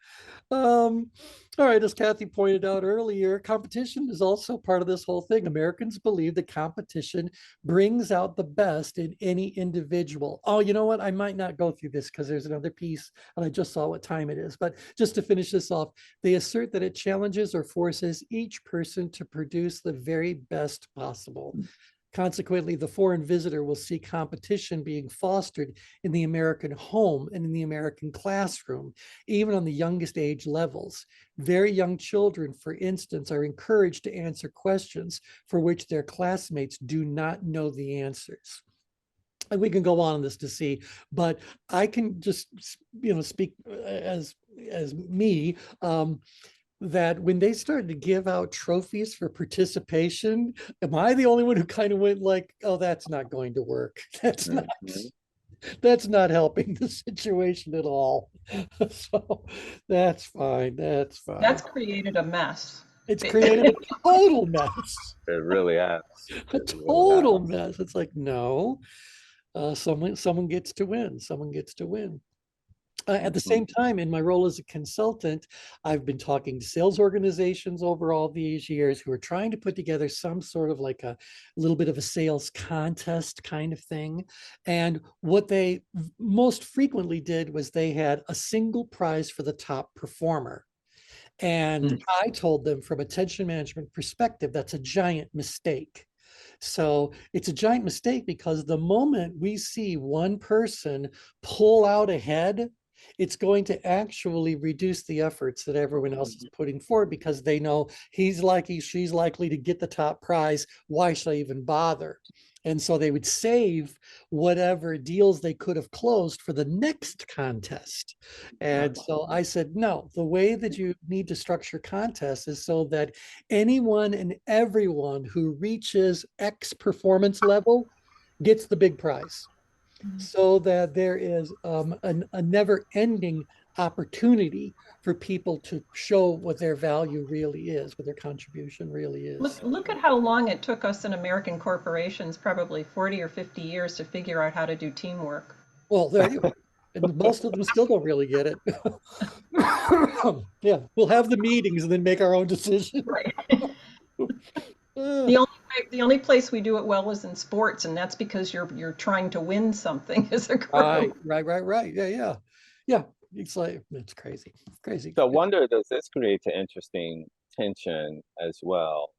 all right, as Kathy pointed out earlier, competition is also part of this whole thing. Americans believe that competition brings out the best in any individual. Oh, you know what? I might not go through this because there's another piece and I just saw what time it is. But just to finish this off, they assert that it challenges or forces each person to produce the very best possible. Consequently, the foreign visitor will see competition being fostered in the American home and in the American classroom, even on the youngest age levels. Very young children, for instance, are encouraged to answer questions for which their classmates do not know the answers. And we can go on this to see, but I can just, speak as me. That when they started to give out trophies for participation, am I the only one who kind of went like, oh, that's not going to work. Mhm. That's not helping the situation at all. So that's fine. That's fine. That's created a mess. It's created a total mess. It really has. A It really has. total mess. It's like, no, someone gets to win. Someone gets to win. At the Mhm. same time, in my role as a consultant, I've been talking to sales organizations over all these years who are trying to put together some sort of like a little bit of a sales contest kind of thing. And what they most frequently did was they had a single prize for the top performer. And I told them from a tension management perspective, that's a giant mistake. So it's a giant mistake because the moment we see one person pull out ahead, it's going to actually reduce the efforts that everyone else is putting forward because they know she's likely to get the top prize. Why should I even bother? And so they would save whatever deals they could have closed for the next contest. And so I said, no, the way that you need to structure contests is so that anyone and everyone who reaches X performance level gets the big prize, so that there is a never-ending opportunity for people to show what their value really is, what their contribution really is. Look at how long it took us in American corporations, probably 40 or 50 years, to figure out how to do teamwork. Well, there you go. And most of them still don't really get it. Yeah, we'll have the meetings and then make our own decision. Right. Uh, The only place we do it well is in sports, and that's because you're trying to win something as a right, group. right. Yeah. It's like, it's crazy, crazy. So I wonder, does this create an interesting tension as well?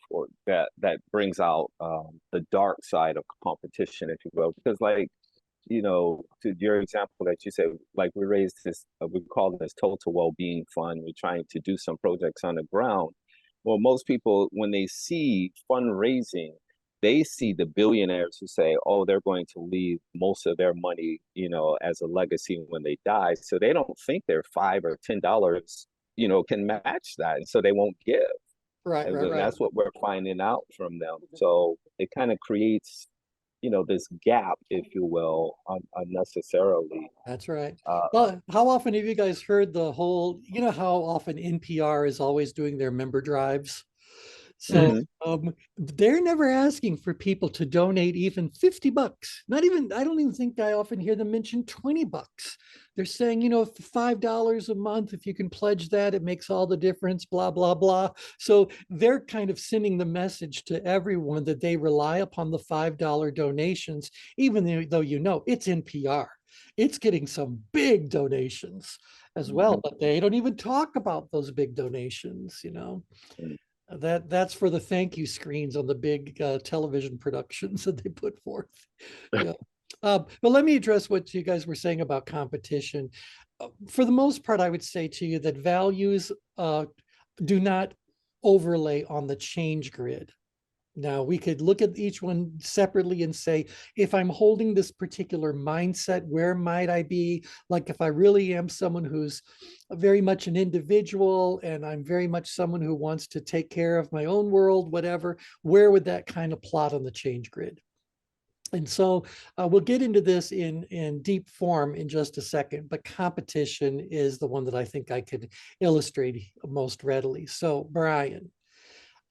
For that brings out the dark side of competition, if you will, because like, to your example that you said, like we raised this, we call this total well-being fund. We're trying to do some projects on the ground. Well, most people, when they see fundraising, they see the billionaires who say, oh, they're going to leave most of their money, as a legacy when they die. So they don't think their $5 or $10, can match that. And so they won't give. Right, And right, then right. that's what we're finding out from them. So it kind of creates, this gap, if you will, unnecessarily. That's right. Uh, Well, how often have you guys heard the whole, how often NPR is always doing their member drives? So mhm. they're never asking for people to donate even 50 bucks. Not even, I don't even think I often hear them mention 20 bucks. They're saying, $5 a month, if you can pledge that, it makes all the difference, blah, blah, blah. So they're kind of sending the message to everyone that they rely upon the $5 donations, even though it's NPR. It's getting some big donations as well, but they don't even talk about those big donations. That's for the thank you screens on the big television productions that they put forth. Yeah. But let me address what you guys were saying about competition. For the most part, I would say to you that values do not overlay on the change grid. Now, we could look at each one separately and say, if I'm holding this particular mindset, where might I be? Like, if I really am someone who's very much an individual and I'm very much someone who wants to take care of my own world, whatever, where would that kind of plot on the change grid? And so we'll get into this in deep form in just a second, but competition is the one that I think I could illustrate most readily. So, Brian,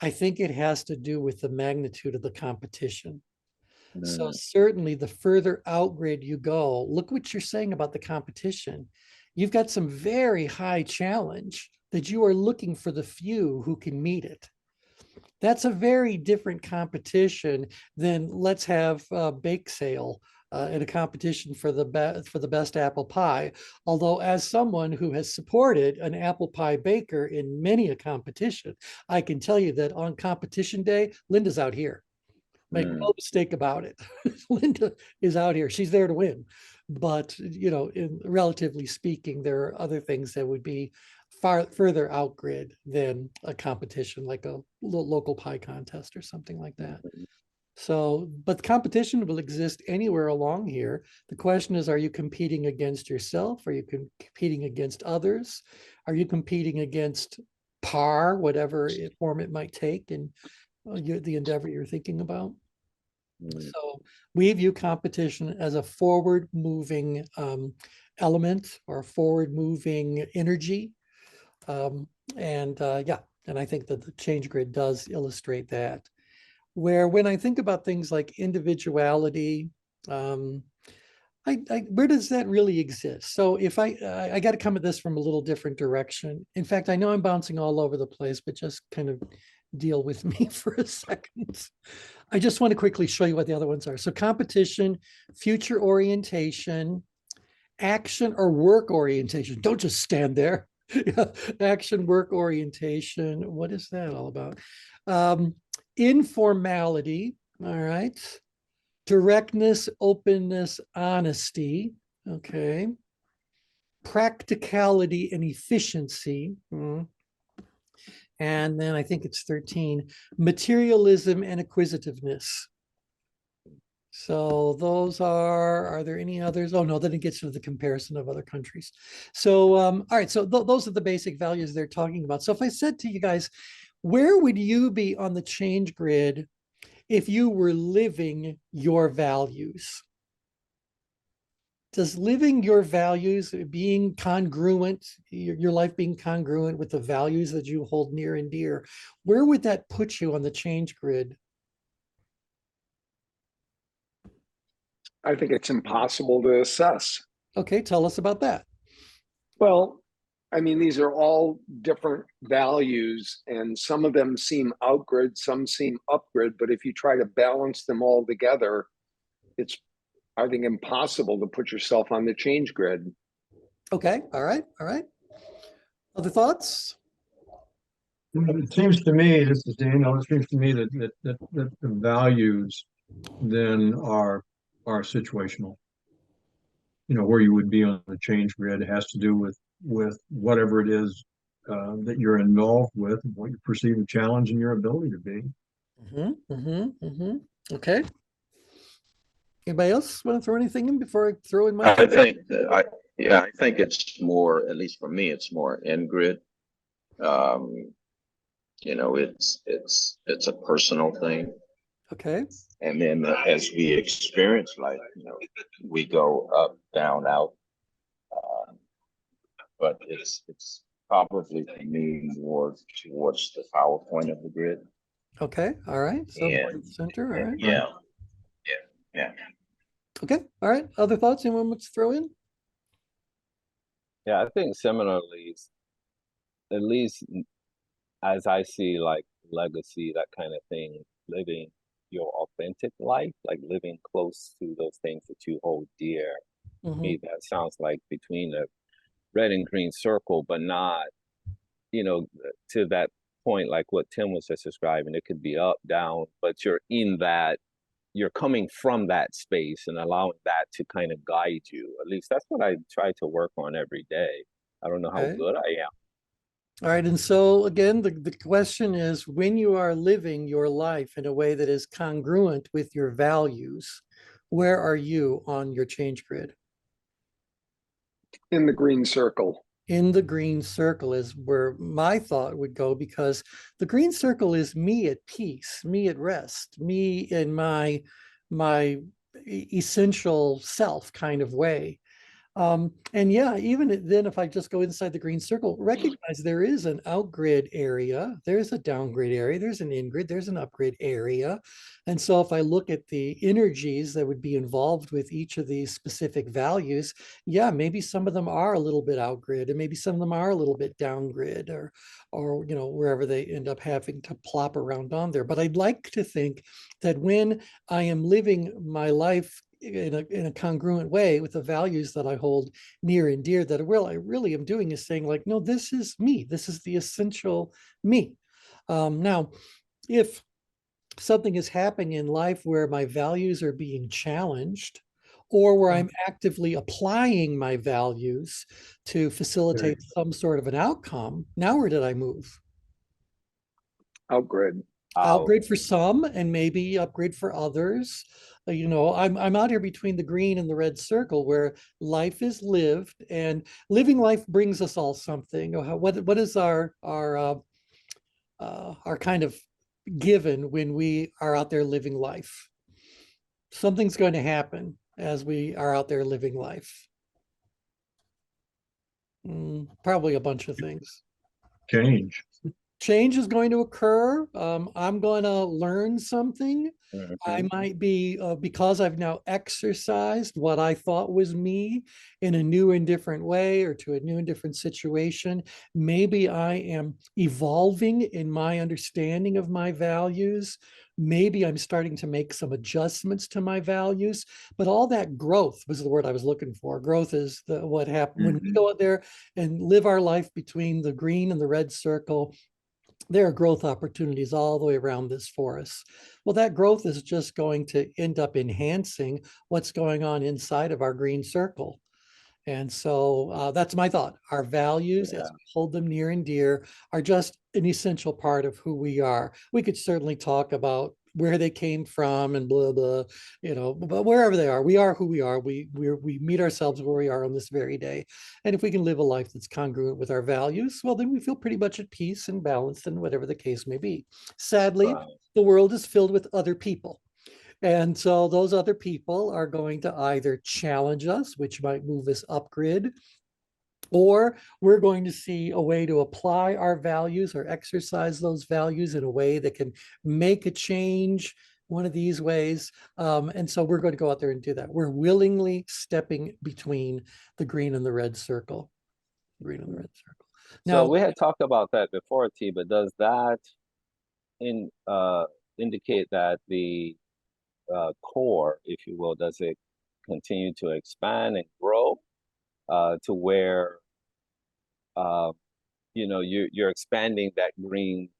I think it has to do with the magnitude of the competition. So Mm. certainly the further out grid you go, look what you're saying about the competition. you've got some very high challenge that you are looking for the few who can meet it. That's a very different competition than let's have a bake sale in a competition for the best apple pie. Although, as someone who has supported an apple pie baker in many a competition, I can tell you that on competition day, Linda's out here. Make no mistake about it. Linda is out here. She's there to win. But, relatively speaking, there are other things that would be far further out grid than a competition like a local pie contest or something like that. So, but competition will exist anywhere along here. The question is, are you competing against yourself? Are you competing against others? Are you competing against par, whatever form it might take, and the endeavor you're thinking about? So we view competition as a forward-moving element or a forward-moving energy. And I think that the change grid does illustrate that. Where when I think about things like individuality, where does that really exist? So if I got to come at this from a little different direction. In fact, I know I'm bouncing all over the place, but just kind of deal with me for a second. I just want to quickly show you what the other ones are. So competition, future orientation, action or work orientation. Don't just stand there. Action, work orientation. What is that all about? Informality. All right. Directness, openness, honesty. Okay. Practicality and efficiency. And then I think it's 13, materialism and acquisitiveness. So those are there any others? Oh no, then it gets to the comparison of other countries. So, all right, so those are the basic values they're talking about. So if I said to you guys, where would you be on the change grid if you were living your values? Does living your values, being congruent, your life being congruent with the values that you hold near and dear, where would that put you on the change grid? I think it's impossible to assess. Okay, tell us about that. Well, I mean, these are all different values, and some of them seem outgrid, some seem upgrid, but if you try to balance them all together, it's, I think, impossible to put yourself on the change grid. Okay, all right. Other thoughts? It seems to me, this is Daniel, it seems to me that the values then are situational. Where you would be on the change grid has to do with whatever it is that you're involved with, and what you perceive a challenge in your ability to be. Okay. Anybody else want to throw anything in before I throw in my? I think I think it's more, at least for me, it's more in grid. It's a personal thing. Okay. And then as we experience life, we go up, down, out. But it's probably for me more towards the PowerPoint of the grid. Okay. All right. So center. All right. Yeah. Okay. All right. Other thoughts? Anyone wants to throw in? Yeah, I think similarly, at least as I see like legacy, that kind of thing, living your authentic life, like living close to those things that you hold dear. To me, that sounds like between the red and green circle, but not, to that point, like what Tim was just describing, it could be up, down, but you're coming from that space and allowing that to kind of guide you. At least that's what I try to work on every day. I don't know how good I am. All right. And so again, the question is, when you are living your life in a way that is congruent with your values, where are you on your change grid? In the green circle. In the green circle is where my thought would go, because the green circle is me at peace, me at rest, me in my essential self kind of way. And yeah, even then, if I just go inside the green circle, recognize there is an outgrid area, there's a downgrade area, there's an ingrid, there's an upgrade area. And so if I look at the energies that would be involved with each of these specific values, yeah, maybe some of them are a little bit outgrid, and maybe some of them are a little bit downgrid, or you know, wherever they end up having to plop around on there. But I'd like to think that when I am living my life in a congruent way with the values that I hold near and dear, that I really am doing is saying like, no, this is me. This is the essential me. Now, if something is happening in life where my values are being challenged, or where I'm actively applying my values to facilitate some sort of an outcome, now where did I move? Outgrid. Upgrade for some and maybe upgrade for others. You know, I'm out here between the green and the red circle where life is lived, and living life brings us all something. What is our kind of given when we are out there living life? Something's going to happen as we are out there living life. Probably a bunch of things. Change. Change is going to occur. I'm going to learn something. I might be, because I've now exercised what I thought was me in a new and different way, or to a new and different situation. Maybe I am evolving in my understanding of my values. Maybe I'm starting to make some adjustments to my values. But all that growth was the word I was looking for. Growth is what happened when we go out there and live our life between the green and the red circle. There are growth opportunities all the way around this for us. Well, that growth is just going to end up enhancing what's going on inside of our green circle. And so that's my thought. Our values, as we hold them near and dear, are just an essential part of who we are. We could certainly talk about where they came from and blah, blah, you know, but wherever they are who we are. We meet ourselves where we are on this very day. And if we can live a life that's congruent with our values, well, then we feel pretty much at peace and balanced, and whatever the case may be. Sadly, the world is filled with other people. And so those other people are going to either challenge us, which might move us upgrid, or we're going to see a way to apply our values or exercise those values in a way that can make a change one of these ways. And so we're going to go out there and do that. We're willingly stepping between the green and the red circle. Green and the red circle. Now, so we had talked about that before, T, but does that indicate that the core, if you will, does it continue to expand and grow to where you know, you're expanding that green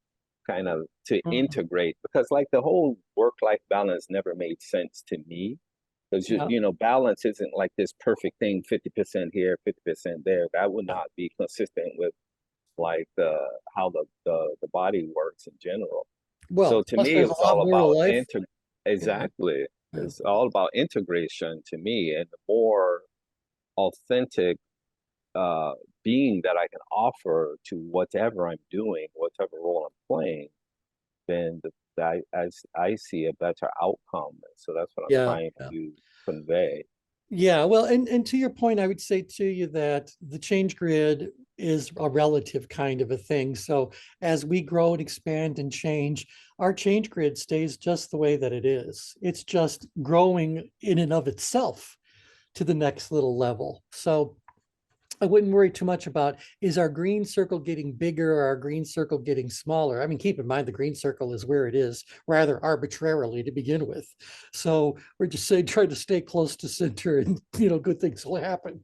kind of to integrate? Because like the whole work-life balance never made sense to me, because you know, balance isn't like this perfect thing, 50% here, 50% there. That would not be consistent with like how the body works in general. Well, so to me, it's all about exactly. Yeah. It's all about integration to me, and the more authentic being that I can offer to whatever I'm doing, whatever role I'm playing, then I see a better outcome. So that's what I'm trying to convey. Yeah, well, and to your point, I would say to you that the change grid is a relative kind of a thing. So as we grow and expand and change, our change grid stays just the way that it is. It's just growing in and of itself to the next little level. So I wouldn't worry too much about, is our green circle getting bigger or our green circle getting smaller? I mean, keep in mind, the green circle is where it is rather arbitrarily to begin with. So we're just saying, try to stay close to center, and, you know, good things will happen.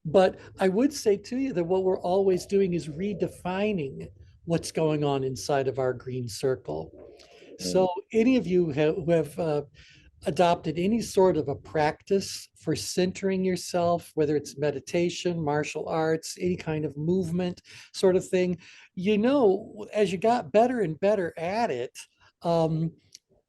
But I would say to you that what we're always doing is redefining what's going on inside of our green circle. So any of you who have adopted any sort of a practice for centering yourself, whether it's meditation, martial arts, any kind of movement sort of thing, you know, as you got better and better at it,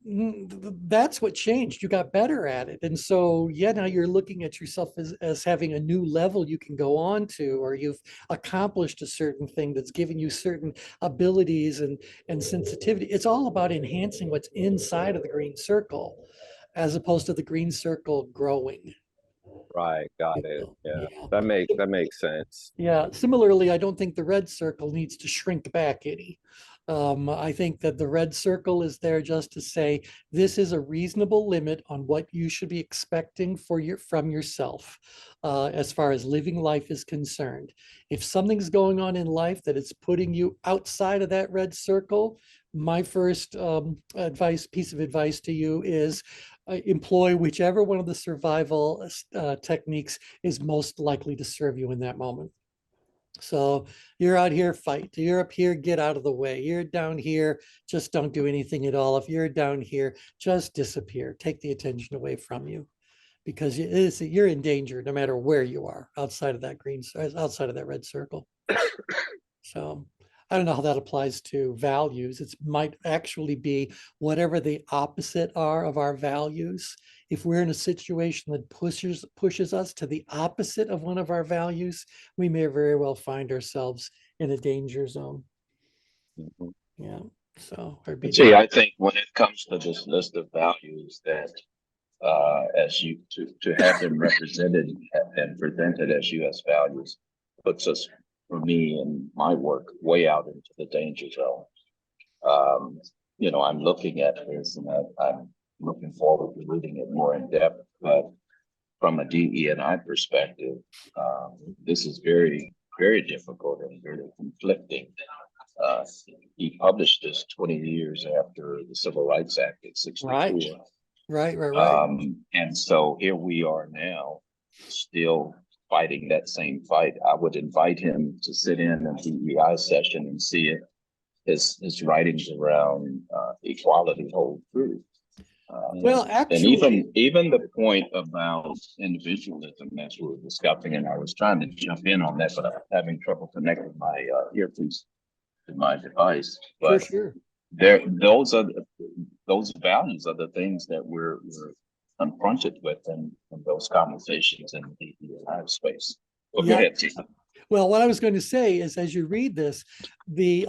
that's what changed. You got better at it. And so, yeah, now you're looking at yourself as having a new level you can go on to, or you've accomplished a certain thing that's giving you certain abilities and sensitivity. It's all about enhancing what's inside of the green circle, as opposed to the green circle growing. Right, got You it. know, Yeah, yeah. that makes sense. Yeah, similarly, I don't think the red circle needs to shrink back any. I think that the red circle is there just to say, this is a reasonable limit on what you should be expecting from yourself, as far as living life is concerned. If something's going on in life that is putting you outside of that red circle, my first piece of advice to you is employ whichever one of the survival techniques is most likely to serve you in that moment. So you're out here, fight. You're up here, get out of the way. You're down here, just don't do anything at all. If you're down here, just disappear. Take the attention away from you, because you're in danger no matter where you are outside of that outside of that red circle. So I don't know how that applies to values. It might actually be whatever the opposite are of our values. If we're in a situation that pushes us to the opposite of one of our values, we may very well find ourselves in a danger zone. Mhm. Yeah. So See, I think when it comes to this list of values that as you to have them represented and presented as U.S. values puts us, for me and my work, way out into the danger zone. I'm looking at this and I'm looking forward to reading it more in depth. But from a DE&I perspective, this is very, very difficult and very conflicting. He published this 20 years after the Civil Rights Act in '64. Right. And so here we are now, still fighting that same fight. I would invite him to sit in a DEI session and see it. His writings around equality hold true. Well, And actually, even the point about individualism that we were discussing, and I was trying to jump in on that, but I'm having trouble connecting my earpiece to my device. for But sure. those values are the things that we're confronted with in those conversations in the live space. Well, go Yeah. ahead, Tina. Well, what I was going to say is, as you read this, the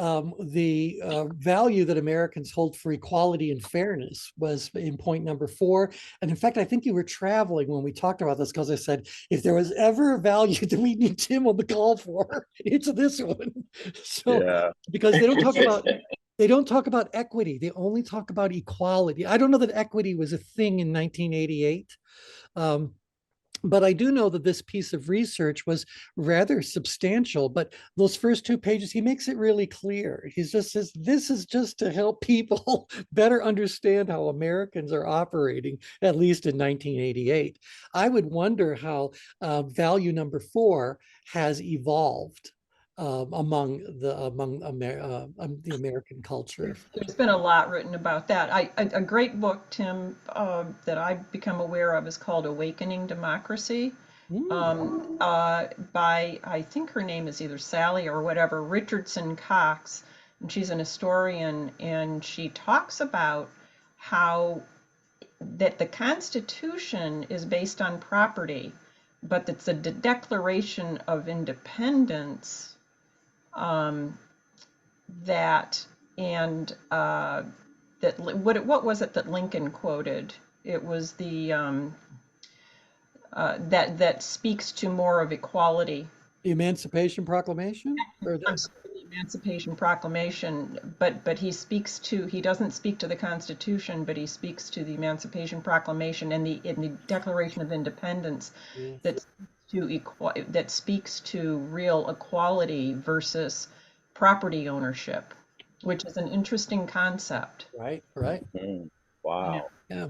value that Americans hold for equality and fairness was in point number 4. And in fact, I think you were traveling when we talked about this, because I said, if there was ever a value that we need Tim on the call for, it's this one. So, Yeah. because they don't talk about equity. They only talk about equality. I don't know that equity was a thing in 1988. But I do know that this piece of research was rather substantial. But those first 2 pages, he makes it really clear. He just says, this is just to help people better understand how Americans are operating, at least in 1988. I would wonder how value number 4 has evolved among the American culture. There's been a lot written about that. A great book, Tim, that I've become aware of is called Awakening Democracy, by, I think her name is either Sally or whatever, Richardson Cox. And she's an historian, and she talks about how that the Constitution is based on property, but that's a Declaration of Independence that and that what was it that Lincoln quoted? It was the that speaks to more of equality. The Emancipation Proclamation? I'm sorry, the Emancipation Proclamation, but he doesn't speak to the Constitution, but he speaks to the Emancipation Proclamation and the Declaration of Independence that speaks to real equality versus property ownership, which is an interesting concept. Right. Wow. Yeah.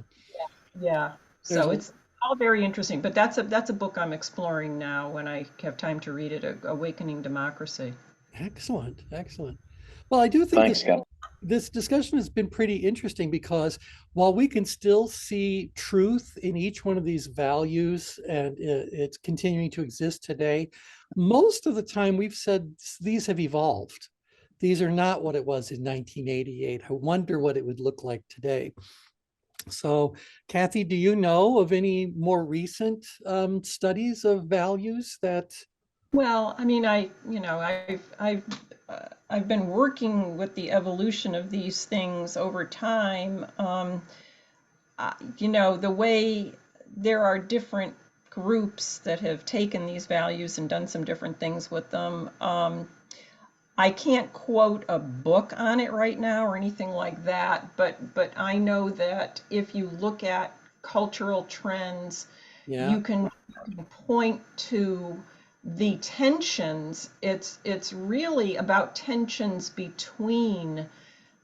There's So it's all very interesting, but that's a book I'm exploring now when I have time to read it, Awakening Democracy. Excellent. Well, I do think Thanks, Scott. this discussion has been pretty interesting, because while we can still see truth in each one of these values, and it's continuing to exist today, most of the time we've said these have evolved. These are not what it was in 1988. I wonder what it would look like today. So, Kathy, do you know of any more recent studies of values that? Well, I mean, I've been working with the evolution of these things over time. The way there are different groups that have taken these values and done some different things with them. I can't quote a book on it right now or anything like that, but I know that if you look at cultural trends, Yeah. you can point to the tensions. It's really about tensions between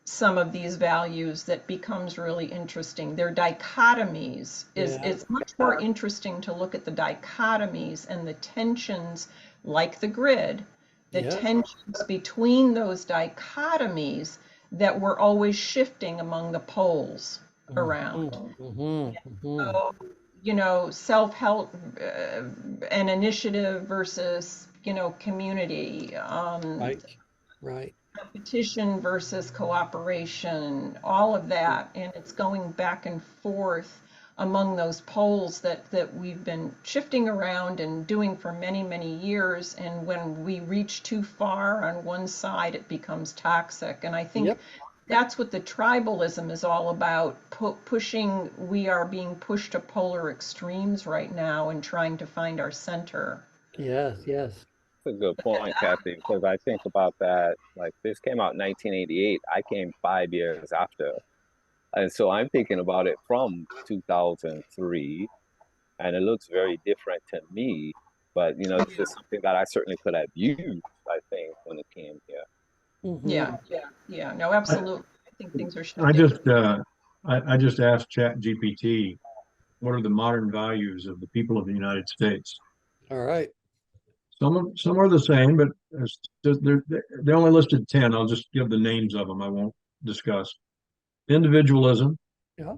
some of these values that becomes really interesting. Their dichotomies Yeah. it's much more interesting to look at the dichotomies and the tensions, like the grid, the Yeah. tensions between those dichotomies that were always shifting among the poles around. So, self-help and initiative versus, community, Right. Right. competition versus cooperation, all of that, and it's going back and forth among those poles that we've been shifting around and doing for many, many years. And when we reach too far on one side, it becomes toxic. And I think Yep. that's what the tribalism is all about, pushing. We are being pushed to polar extremes right now and trying to find our center. Yes. Yes. That's a good point, Kathy, because I think about that. Like this came out in 1988. I came 5 years after. And so I'm thinking about it from 2003, and it looks very different to me. But this is something that I certainly could have used, I think, when it came here. Mhm. Yeah. No, absolutely. I think things are I shifting. just, I just asked ChatGPT, what are the modern values of the people of the United States? All right. Some are the same, but they only listed 10. I'll just give the names of them. I won't discuss. Individualism. Yeah.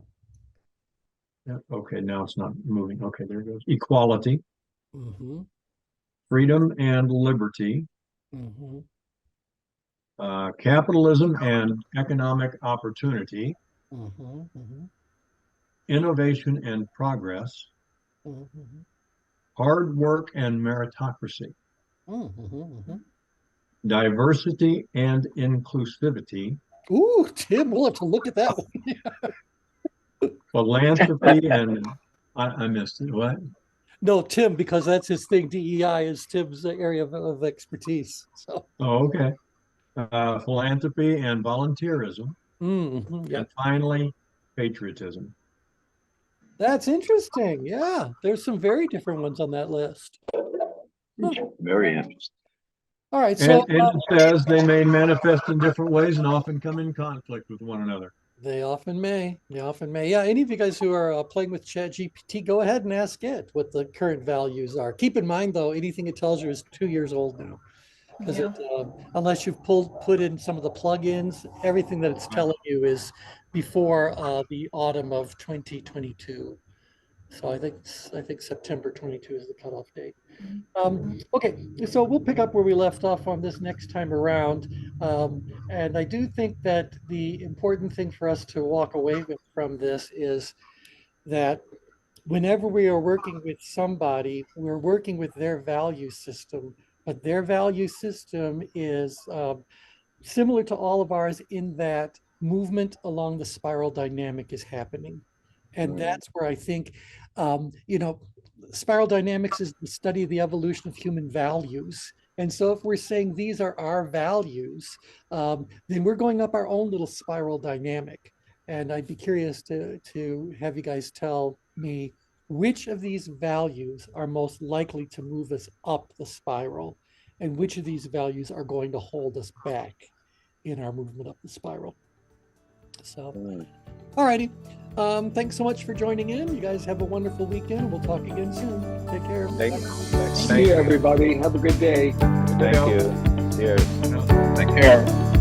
Yeah, okay, now it's not moving. Okay, there it goes. Equality, Mm-hmm. freedom and liberty, Mm-hmm. capitalism and economic opportunity, Mm-hmm. Mm-hmm. innovation and progress, Mm-hmm. hard work and meritocracy, Mm-hmm. diversity and inclusivity, Ooh, Tim, we'll have to look at that one. philanthropy and I missed it. What? No, Tim, because that's his thing. DEI is Tim's area of expertise. So, Oh, okay. Philanthropy and volunteerism, yeah, and finally, patriotism. that's interesting. Yeah, there's some very different ones on that list. Huh. Very interesting. All right, so And it says they may manifest in different ways and often come in conflict with one another. they often may. They often may. Yeah, any of you guys who are playing with ChatGPT, go ahead and ask it what the current values are. Keep in mind, though, anything it tells you is 2 years old now. Because Yeah. unless you've put in some of the plugins, everything that it's telling you is before the autumn of 2022. So I think September 22 is the cutoff date. Okay, so we'll pick up where we left off on this next time around. And I do think that the important thing for us to walk away with from this is that whenever we are working with somebody, we're working with their value system, but their value system is similar to all of ours in that movement along the spiral dynamic is happening. And that's where I think, spiral dynamics is the study of the evolution of human values. And so if we're saying these are our values, then we're going up our own little spiral dynamic. And I'd be curious to have you guys tell me which of these values are most likely to move us up the spiral, and which of these values are going to hold us back in our movement up the spiral. So, all righty. Thanks so much for joining in. You guys have a wonderful weekend. We'll talk again soon. Take care. See you, everybody. Have a good day. Thank you. Cheers. Take care.